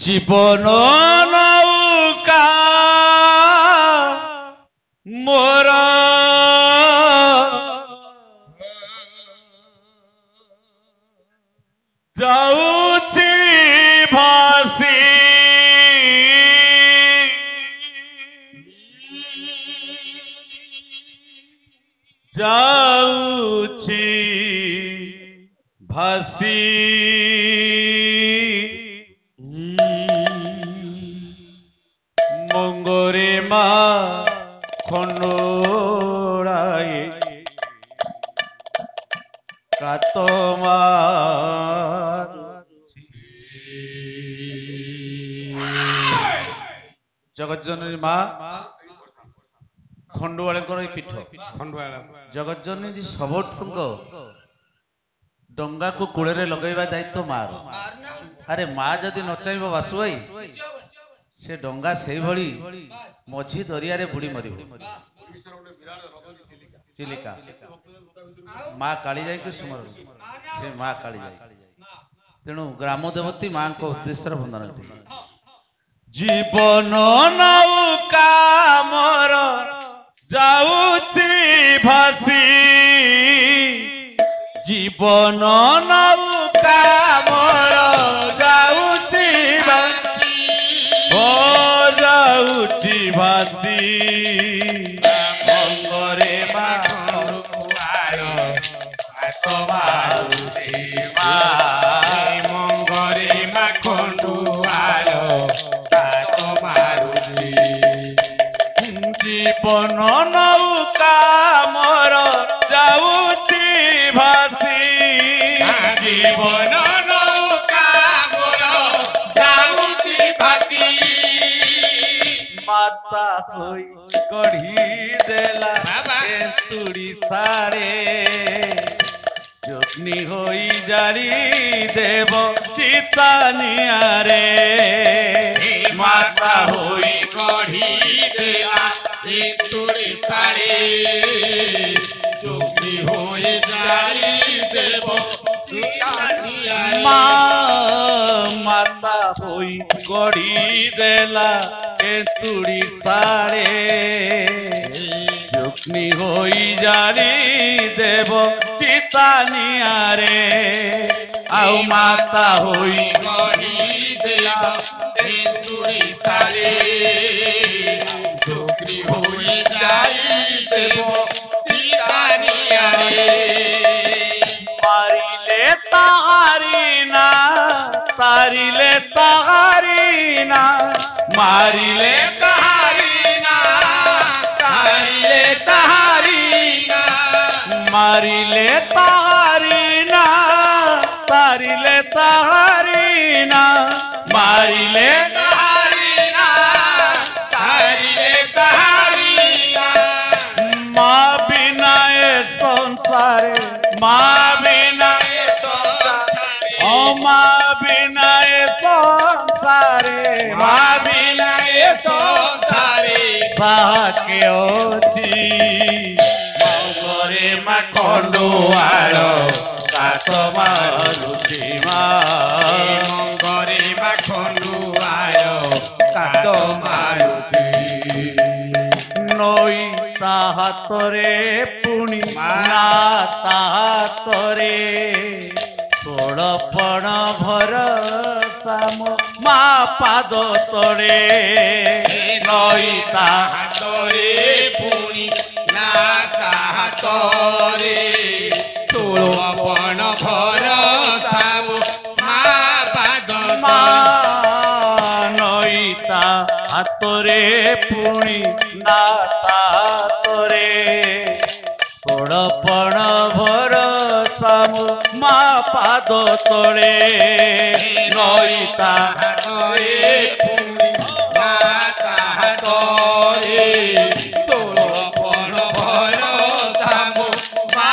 জীবন নৌকা মোর যাଉଛି ভাসি যাଉଛି ভাসি মঙ্গরে মা খন্ডরায় কাতমার জগজ্জননী মা ଖଣ୍ଡୁଆଳଙ୍କର ଏଇ ପୀଠ ଜଗଜ୍ଜନୀ ସବୁଠୁଙ୍କ ଡଙ୍ଗାକୁ କୂଳରେ ଲଗେଇବା ଦାୟିତ୍ୱ ମାର। ଆରେ ମା ଯଦି ନ ଚାହିଁବ ବାସୁ ଭାଇ ସେ ଡଙ୍ଗା ସେଇଭଳି ମଝି ଦରିଆରେ ବୁଡି ମରିବ। ଚିଲିକା ମା କାଳିଜାଇଙ୍କୁ ସ୍ମରଣ ସେ ମା କାଳିଜାଇ। ତେଣୁ ଗ୍ରାମ ଦେବତୀ ମାଙ୍କ ଉଦ୍ଦେଶ୍ୟରେ ବନ୍ଦନ। ଜୀବନ ନୌକା ମୋର ଯାଉଛି ଭାସି ଜୀବନ ନୌକା ମୋର ଯାଉଛି ଭାସି ଓ ଯାଉଛି ଭାସି ମଙ୍ଗରେ ମା ମଙ୍ଗରେ ମା ଖଣ୍ଡୁଆଳ ମାରୁଛି ଜୀବନ ନୌକା ମୋର ଯାଉଛି ଭାସି ଜୀବନ ନୌକା ମୋର ଯାଉଛି ଭାସି ମାତା ହୋଇ ଗଢି ଦେଲା ତୁଡ଼ି ସାରେ ଯୋଗ୍ନି ହୋଇ ଜାଳି ଦେବ ଚିତା ନିଆରେ ମାତା ହୋଇ ଗଢି ଦେଲା ତୁଡ଼ି ସାରେ ଯୋଗ୍ନି ହୋଇ ଜାଳି ଦେବ ମା ମାତା ହୋଇ ଗଢି ଦେଲା ତୁଡ଼ି ସାରେ ଯୋଗ୍ନି ହୋଇ ଜାଳି ଦେବ ଚିତା ନିଆରେ ଆଉ ମାତା ହୋଇ ଗଢି ଦେଲା ତୁଡ଼ି ସାରେ ଯୋଗ୍ନି ହୋଇ ଜାଳି ଦେବ ଚିତା ନିଆରେ ମାରିଲେ ତାହାରି ନା ତାରିଲେ ତାହାରି ନା ମାରିଲେ ତାହାରି ନା ତାରିଲେ ତାହାରି ନା ମାରିଲେ ତାହାରି ନା ତାରିଲେ ତାହାରି ନା ମାରିଲେ ତାହାରି ନା ତାରିଲେ ତାହାରି ନା ମା ବିନା ଏ ସଂସାରେ ମା ବିନା ଏ ସଂସାରେ ଓ ମା ବିନା ଏ ସଂସାରେ ମା ବିନା ଏ ସଂସାରେ ତାହାକେ ଅଛି ମଙ୍ଗରେ ମା ଖଣ୍ଡୁଆଳ କାତ ମାରୁଛି ମା ମଙ୍ଗରେ ମା ଖଣ୍ଡୁଆଳ କାତ ମାରୁଛି ନଈ ତା ହାତରେ ପୁଣି ନା ତା ହାତରେ ଷୋଳପଣ ଭରସା ମୋ ମା ପାଦ ତଳେ ନଈ ତା ହାତରେ ପୁଣି ନା ତା ହାତରେ ଷୋଳପଣ ଭରସା ମୋ ମା ପାଦ ମା ନଈ ତା ହାତରେ ପୁଣି ନା ତା ହାତରେ ଷୋଳପଣ ଭରସା ମୋ ମା ପାଦ ତଳେ ନଈ ତା ହାତରେ ପୁଣି ନା ତା ହାତରେ ଷୋଳପଣ ଭରସା ମୋ ମା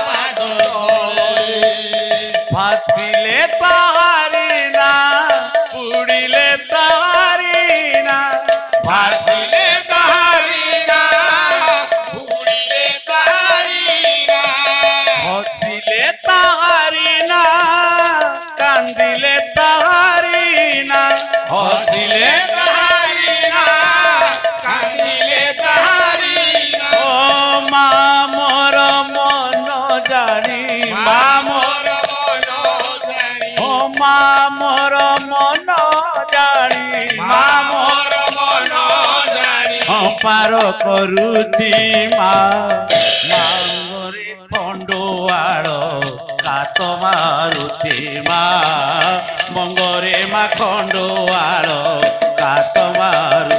ପାଦ ତଳେ ଭାସିଲେ ତାହାରି ନା ବୁଡ଼ିଲେ ତାହାରି ନା ଭାସିଲେ ତାହାରି ନା ବୁଡ଼ିଲେ ତାହାରି ନା ହସିଲେ ତାହାରି ନା କାନ୍ଦିଲେ ତାହାରି ନା हसिले ताहारी ना कांदिले ताहारी ना ओ मा मोर मन जानी मा मोर मन जानी ओ मा मोर मन जानी मा मोर मन जानी पार करुची मा मांगरे पंडुआड़ कात मारुती मा मंगरे मा खंडुआड़ कात मारु